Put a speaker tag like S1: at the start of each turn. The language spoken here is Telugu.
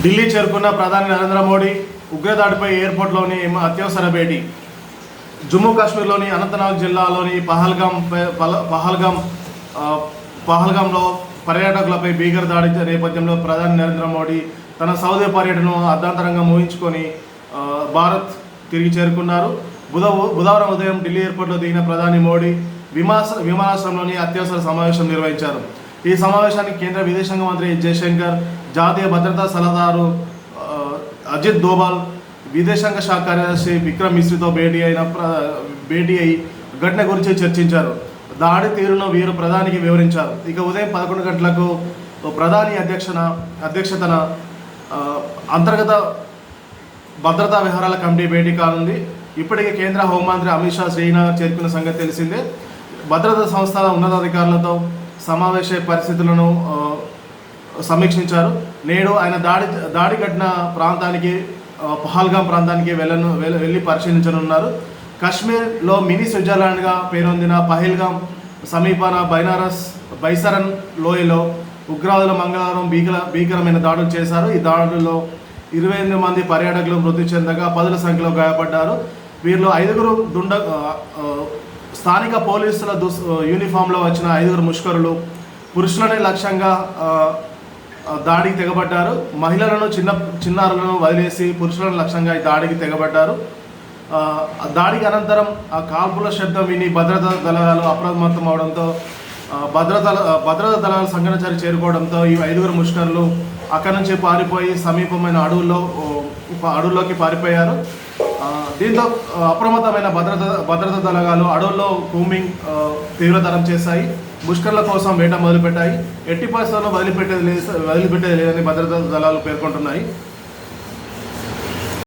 S1: ఢిల్లీ చేరుకున్న ప్రధాని నరేంద్ర మోడీ ఉగ్రదాడిపై ఎయిర్పోర్ట్లోని అత్యవసర భేటీ. జమ్మూ కాశ్మీర్లోని అనంతనాగ్ జిల్లాలోని పహల్గాంలో పర్యాటకులపై భీకర దాడి నేపథ్యంలో ప్రధాని నరేంద్ర మోడీ తన సౌదీ పర్యటనను అర్ధాంతరంగా ముగించుకొని భారత్ తిరిగి చేరుకున్నారు. బుధవారం ఉదయం ఢిల్లీ ఎయిర్పోర్ట్లో దిగిన ప్రధాని మోడీ విమానాశ్రయంలోని అత్యవసర సమావేశం నిర్వహించారు. ఈ సమావేశానికి కేంద్ర విదేశాంగ మంత్రి జయశంకర్, జాతీయ భద్రతా సలహాదారు అజిత్ దోబాల్, విదేశాంగ శాఖ కార్యదర్శి విక్రమ్ మిశ్రీతో భేటీ అయి ఘటన గురించి చర్చించారు. దాడి తీరును వీరు ప్రధానికి వివరించారు. ఇక ఉదయం 11 గంటలకు ప్రధాని అధ్యక్షతన అంతర్గత భద్రతా వ్యవహారాల కమిటీ భేటీ కానుంది. ఇప్పటికే కేంద్ర హోంమంత్రి అమిత్ షా శ్రీనగర్ చేరుకున్న సంగతి తెలిసిందే. భద్రతా సంస్థల ఉన్నతాధికారులతో సమావేశ పరిస్థితులను సమీక్షించారు. నేడు ఆయన దాడి ఘటన ప్రాంతానికి పహల్గాం ప్రాంతానికి వెళ్ళి పరిశీలించనున్నారు. కాశ్మీర్లో మినీ స్విట్జర్లాండ్గా పేరొందిన పహల్గాం సమీపాన బైసరన్ లోయలో ఉగ్రవాదులు మంగళవారం భీకరమైన దాడులు చేశారు. ఈ దాడుల్లో 28 మంది పర్యాటకులు మృతి చెందగా 10ల సంఖ్యలో గాయపడ్డారు. వీరిలో 5 స్థానిక పోలీసుల యూనిఫామ్లో వచ్చిన 5 ముష్కరులు పురుషులనే లక్ష్యంగా దాడికి తెగబడ్డారు. మహిళలను చిన్నారులను వదిలేసి పురుషులను లక్ష్యంగా ఈ దాడికి తెగబడ్డారు. దాడికి అనంతరం ఆ కాల్పుల శబ్దం విని భద్రతా దళాలు అప్రమత్తం అవడంతో భద్రతా దళాలు సంఘటన చేరుకోవడంతో ఈ 5 ముష్కరులు అక్కడి నుంచి పారిపోయి సమీపమైన అడవుల్లోకి పారిపోయారు. దీంతో అప్రమత్తమైన భద్రతా దళాలు అడవుల్లో కూంబింగ్ తీవ్రతరం చేశాయి. ముష్కర్ల కోసం వేట మొదలుపెట్టాయి. ఎట్టి పరిస్థితుల్లో వదిలిపెట్టేది లేదని భద్రతా దళాలు పేర్కొంటున్నాయి.